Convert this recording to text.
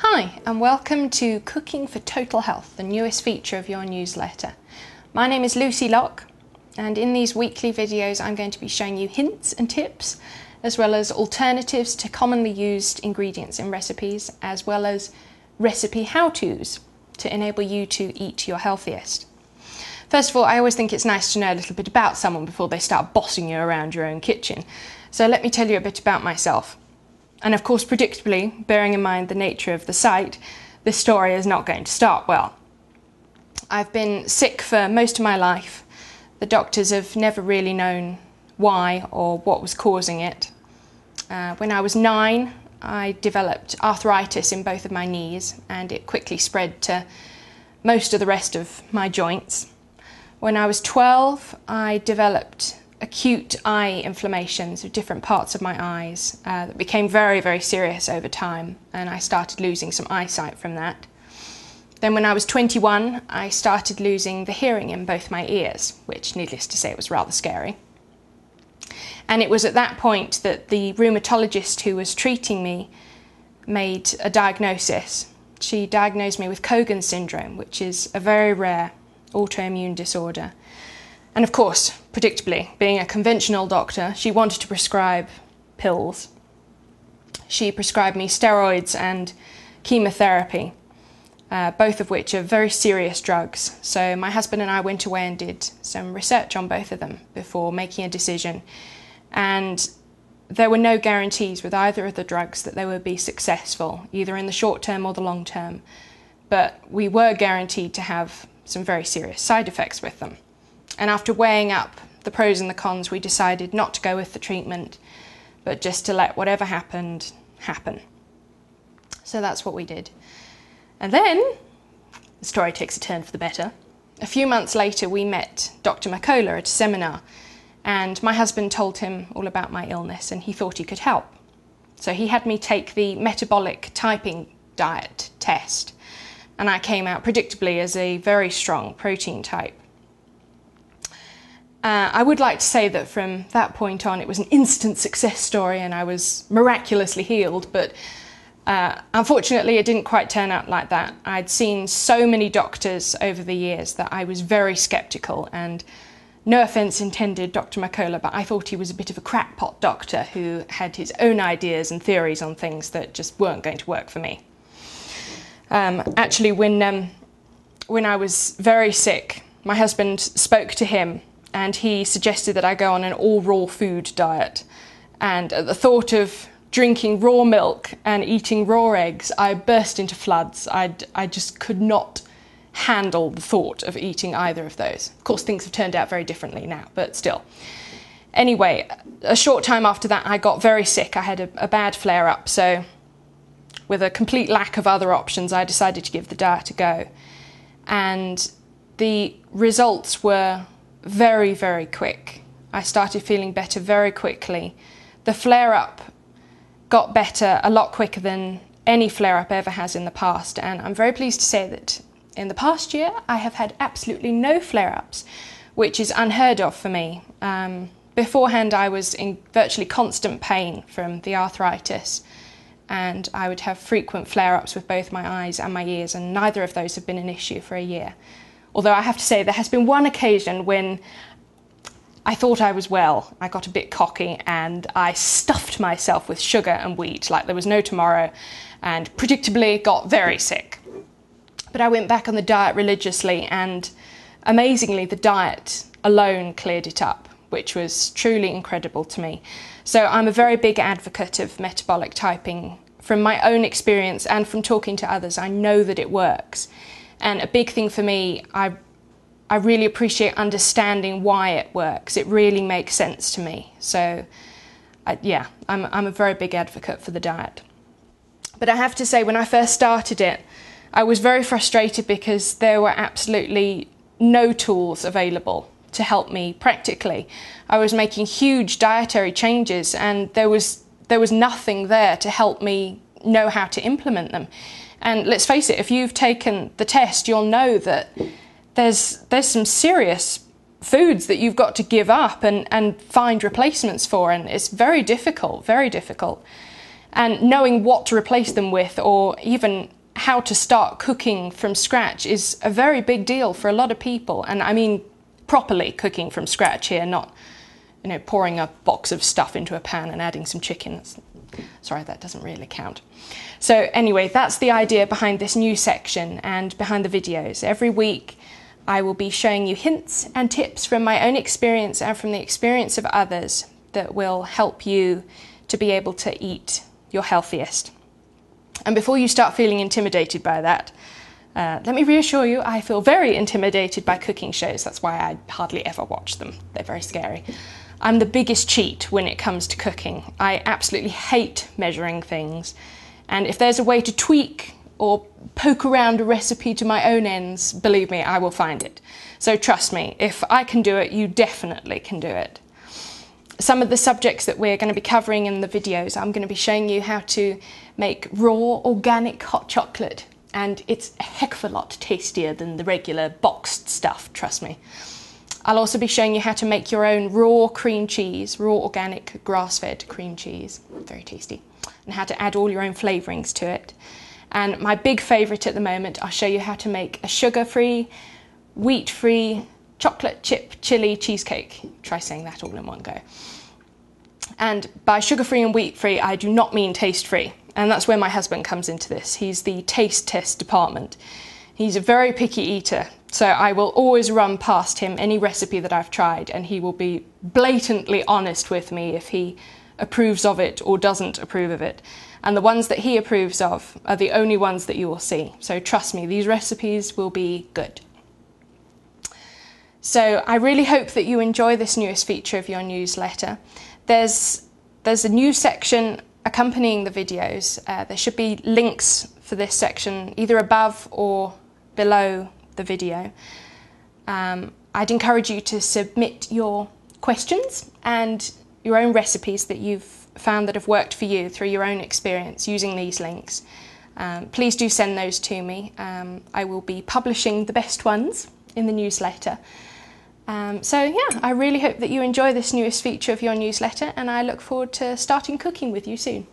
Hi, and welcome to Cooking for Total Health, the newest feature of your newsletter. My name is Lucy Locke, and in these weekly videos I'm going to be showing you hints and tips, as well as alternatives to commonly used ingredients in recipes, as well as recipe how-tos to enable you to eat your healthiest. First of all, I always think it's nice to know a little bit about someone before they start bossing you around your own kitchen. So let me tell you a bit about myself. And of course, predictably, bearing in mind the nature of the site, this story is not going to start well. I've been sick for most of my life. The doctors have never really known why or what was causing it. When I was 9, I developed arthritis in both of my knees, and it quickly spread to most of the rest of my joints. When I was 12, I developed acute eye inflammations of different parts of my eyes that became very, very serious over time, and I started losing some eyesight from that. Then when I was 21, I started losing the hearing in both my ears, which, needless to say, was rather scary. And it was at that point that the rheumatologist who was treating me made a diagnosis. She diagnosed me with Cogan syndrome, which is a very rare autoimmune disorder. And of course, predictably, being a conventional doctor, she wanted to prescribe pills. She prescribed me steroids and chemotherapy, both of which are very serious drugs. So my husband and I went away and did some research on both of them before making a decision. And there were no guarantees with either of the drugs that they would be successful, either in the short term or the long term. But we were guaranteed to have some very serious side effects with them. And after weighing up the pros and the cons, we decided not to go with the treatment, but just to let whatever happened, happen. So that's what we did. And then the story takes a turn for the better. A few months later, we met Dr. McCullough at a seminar, and my husband told him all about my illness, and he thought he could help. So he had me take the metabolic typing diet test, and I came out predictably as a very strong protein type. I would like to say that from that point on it was an instant success story and I was miraculously healed, but unfortunately it didn't quite turn out like that. I'd seen so many doctors over the years that I was very sceptical, and no offence intended, Dr. McCullough, but I thought he was a bit of a crackpot doctor who had his own ideas and theories on things that just weren't going to work for me. Actually, when I was very sick, my husband spoke to him, and he suggested that I go on an all raw food diet. And at the thought of drinking raw milk and eating raw eggs, I burst into floods. I just could not handle the thought of eating either of those. Of course, things have turned out very differently now, but still. Anyway, a short time after that, I got very sick. I had a bad flare-up, so with a complete lack of other options, I decided to give the diet a go. And the results were very, very quick. I started feeling better very quickly. The flare-up got better a lot quicker than any flare-up ever has in the past, and I'm very pleased to say that in the past year I have had absolutely no flare-ups, which is unheard of for me. Beforehand I was in virtually constant pain from the arthritis, and I would have frequent flare-ups with both my eyes and my ears, and neither of those have been an issue for a year. Although I have to say there has been one occasion when I thought I was well. I got a bit cocky and I stuffed myself with sugar and wheat like there was no tomorrow, and predictably got very sick. But I went back on the diet religiously, and amazingly the diet alone cleared it up, which was truly incredible to me. So I'm a very big advocate of metabolic typing. From my own experience and from talking to others, I know that it works. And a big thing for me, I really appreciate understanding why it works. It really makes sense to me. So yeah, I'm a very big advocate for the diet. But I have to say, when I first started it, I was very frustrated because there were absolutely no tools available to help me practically. I was making huge dietary changes and there was nothing there to help me know how to implement them. And let's face it, if you've taken the test, you'll know that there's some serious foods that you've got to give up and find replacements for, and it's very difficult, very difficult. And knowing what to replace them with, or even how to start cooking from scratch, is a very big deal for a lot of people. And I mean properly cooking from scratch here, not, you know, pouring a box of stuff into a pan and adding some chicken. Sorry, that doesn't really count. So anyway, that's the idea behind this new section and behind the videos. Every week I will be showing you hints and tips from my own experience and from the experience of others that will help you to be able to eat your healthiest. And before you start feeling intimidated by that, let me reassure you, I feel very intimidated by cooking shows. That's why I hardly ever watch them. They're very scary. I'm the biggest cheat when it comes to cooking. I absolutely hate measuring things. And if there's a way to tweak or poke around a recipe to my own ends, believe me, I will find it. So trust me, if I can do it, you definitely can do it. Some of the subjects that we're going to be covering in the videos, I'm going to be showing you how to make raw organic hot chocolate. And it's a heck of a lot tastier than the regular boxed stuff, trust me. I'll also be showing you how to make your own raw cream cheese, raw organic grass-fed cream cheese, very tasty, and how to add all your own flavourings to it. And my big favourite at the moment, I'll show you how to make a sugar-free, wheat-free, chocolate chip chili cheesecake. Try saying that all in one go. And by sugar-free and wheat-free, I do not mean taste-free. And that's where my husband comes into this. He's the taste test department. He's a very picky eater, so I will always run past him any recipe that I've tried, and he will be blatantly honest with me if he approves of it or doesn't approve of it. And the ones that he approves of are the only ones that you will see. So trust me, these recipes will be good. So I really hope that you enjoy this newest feature of your newsletter. There's a new section accompanying the videos. There should be links for this section either above or below the video. I'd encourage you to submit your questions and your own recipes that you've found that have worked for you through your own experience using these links. Please do send those to me. I will be publishing the best ones in the newsletter. So yeah, I really hope that you enjoy this newest feature of your newsletter, and I look forward to starting cooking with you soon.